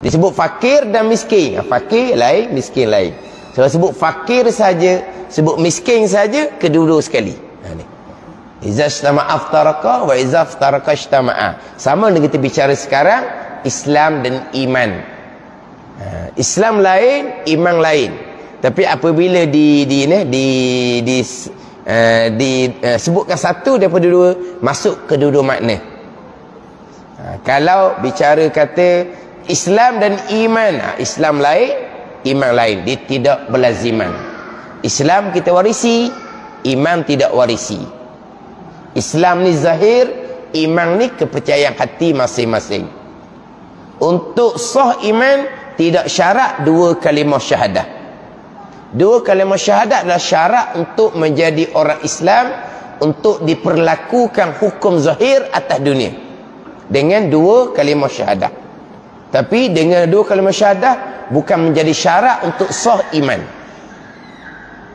Disebut fakir dan miskin. Fakir lain, miskin lain. Kalau sebut fakir saja, sebut miskin saja, kedua-dua sekali. Iza ijtama'a aftaraka wa iza aftaraka ijtama'a. Sama dengan kita bicara sekarang, Islam dan iman. Islam lain, iman lain. Tapi apabila disebutkan satu daripada dua, masuk kedua-dua makna. Kalau bicara kata Islam dan iman, Islam lain, iman lain, dia tidak berlaziman. Islam kita warisi, iman tidak warisi. Islam ni zahir, iman ni kepercayaan hati masing-masing. Untuk sah iman tidak syarat dua kalimah syahadah. Dua kalimah syahadah adalah syarat untuk menjadi orang Islam, untuk diperlakukan hukum zahir atas dunia dengan dua kalimah syahadah. Tapi dengan dua kalimah syahadah bukan menjadi syarat untuk sah iman.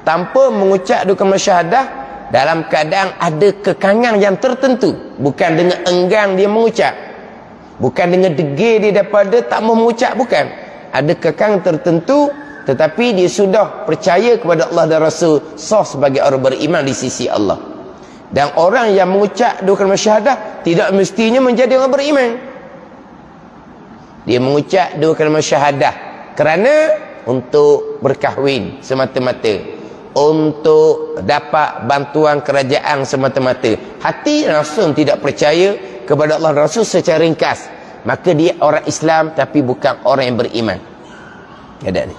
Tanpa mengucap dua kalimah syahadah dalam keadaan ada kekangan yang tertentu, bukan dengan enggan dia mengucap, bukan dengan degil dia daripada tak mau mengucap, bukan. Ada kekangan tertentu, tetapi dia sudah percaya kepada Allah dan Rasul, sah sebagai orang beriman di sisi Allah. Dan orang yang mengucap dua kalimah syahadah tidak mestinya menjadi orang beriman. Dia mengucap dua kalimah syahadah kerana untuk berkahwin semata-mata, untuk dapat bantuan kerajaan semata-mata. Hati langsung tidak percaya kepada Allah dan Rasul secara ringkas, maka dia orang Islam tapi bukan orang yang beriman. Ada ni.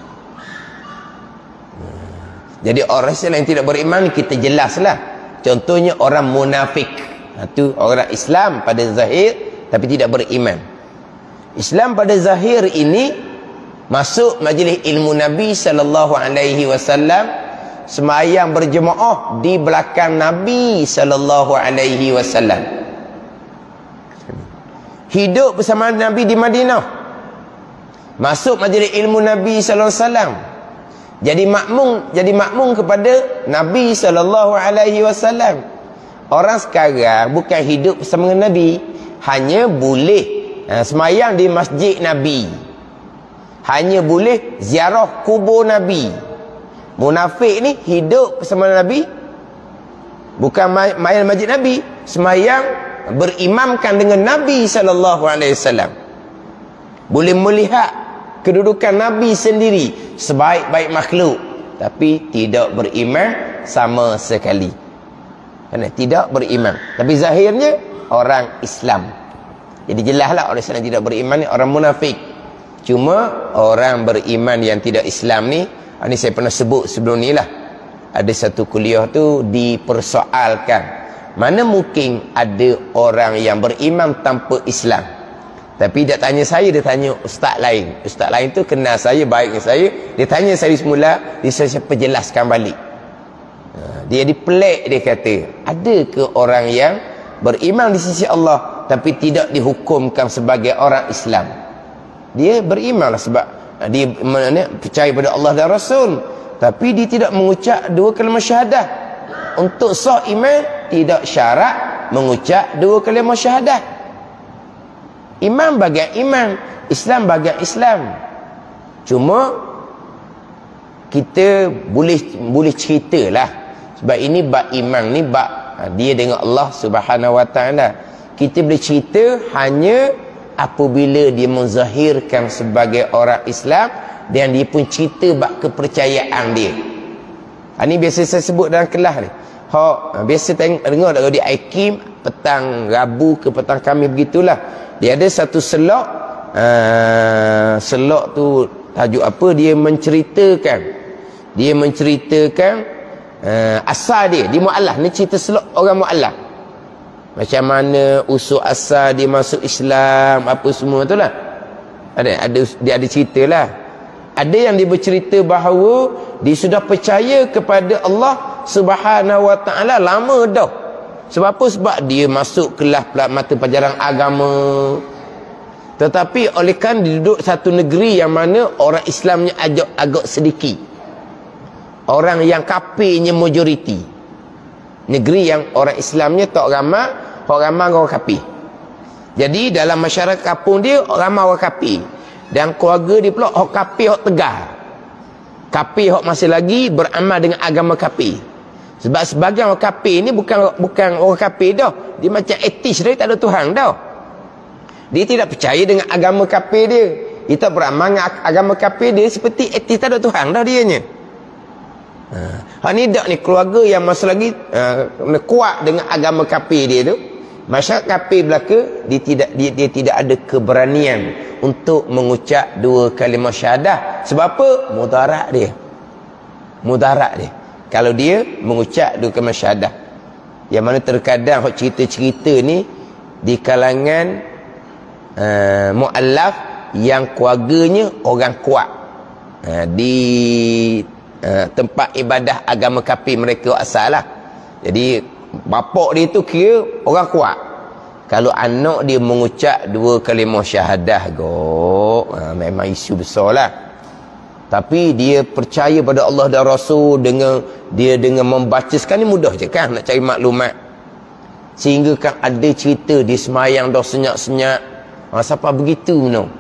Jadi orang Islam yang tidak beriman kita jelaslah. Contohnya orang munafik. Itu orang Islam pada zahir tapi tidak beriman. Islam pada zahir ini masuk majlis ilmu Nabi sallallahu alaihi wasallam, sembahyang berjemaah di belakang Nabi sallallahu alaihi wasallam. Hidup bersama Nabi di Madinah. Masuk majlis ilmu Nabi sallallahu alaihi wasallam. Jadi makmum kepada Nabi sallallahu alaihi wasallam. Orang sekarang bukan hidup bersama dengan Nabi, hanya boleh semayang di masjid Nabi, hanya boleh ziarah kubur Nabi. Munafik ni hidup bersama Nabi, bukan main masjid Nabi, semayang berimamkan dengan Nabi sallallahu alaihi wasallam. Boleh melihat kedudukan Nabi sendiri sebaik-baik makhluk, tapi tidak beriman sama sekali. Kerana tidak beriman, tapi zahirnya orang Islam. Jadi jelaslah orang Islam tidak beriman ni orang munafik. Cuma orang beriman yang tidak Islam ni, ini saya pernah sebut sebelum ni lah. Ada satu kuliah tu dipersoalkan, mana mungkin ada orang yang beriman tanpa Islam. Tapi dia tanya saya, dia tanya ustaz lain. Ustaz lain tu kenal saya, baik dengan saya. Dia tanya saya semula, dia saya perjelaskan balik. Dia dipelik, dia kata, ada ke orang yang beriman di sisi Allah tapi tidak dihukumkan sebagai orang Islam? Dia beriman lah sebab dia percaya pada Allah dan Rasul, tapi dia tidak mengucap dua kalimah syahadah. Untuk sah iman tidak syarat mengucap dua kalimah syahadah. Iman bagian iman, Islam bagian Islam. Cuma kita boleh ceritalah, sebab ini bab iman ni bab dia dengan Allah Subhanahu Wa Taala. Kita boleh cerita hanya apabila dia menzahirkan sebagai orang Islam dan dia pun cerita bab kepercayaan dia. Ini biasa saya sebut dalam kelas ni. Biasa dengar tak di Aikim petang Rabu ke petang Khamis begitulah. Dia ada satu selok, selok tu tajuk apa, dia menceritakan asal dia mu'alaf. Ni cerita selok orang mu'alaf, macam mana usul asal dia masuk Islam, apa semua tu lah. Dia ada cerita lah. Ada yang dia bercerita bahawa dia sudah percaya kepada Allah Subhanahu Wa Taala lama dah. Sebab apa? Sebab dia masuk kelas mata pelajaran agama. Tetapi oleh kan dia duduk satu negeri yang mana orang Islamnya agak sedikit, orang yang kafirnya majoriti. Negeri yang orang Islamnya tak ramai, orang ramai orang kafir. Jadi dalam masyarakat kampung dia ramai orang kafir. Dan keluarga dia pula hok kafir, hok tegar. Kafir hok masih lagi beramal dengan agama kafir. Sebab sebagian orang kafir ni bukan orang kafir dah. Dia macam etis dia, tak ada Tuhan dah. Dia tidak percaya dengan agama kafir dia. Kita beramal dengan agama kafir dia seperti etis, tak ada Tuhan dah dianya. Hak ni dak ni keluarga yang masih lagi kuat dengan agama kafir dia tu. Masyarakat kafir belaka dia tidak ada keberanian untuk mengucap dua kalimah syahadah. Sebab apa? Mudarat dia. Kalau dia mengucap dua kalimah syahadah. Yang mana terkadang hak cerita-cerita ni di kalangan mu'allaf yang keluarganya orang kuat. Di tempat ibadah agama kafir mereka asal lah. Jadi bapak dia tu kira orang kuat. Kalau anak dia mengucap dua kalimah syahadah memang isu besar lah. Tapi dia percaya pada Allah dan Rasul dengan membaca. Sekarang ni mudah je kan nak cari maklumat. Sehingga kan ada cerita dia semayang dah senyap-senyap. Siapa begitu no?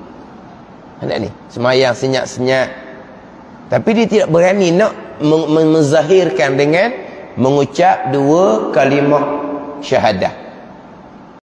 Anak ni semayang senyap-senyap. Tapi dia tidak berani nak menzahirkan dengan mengucap dua kalimah syahadah.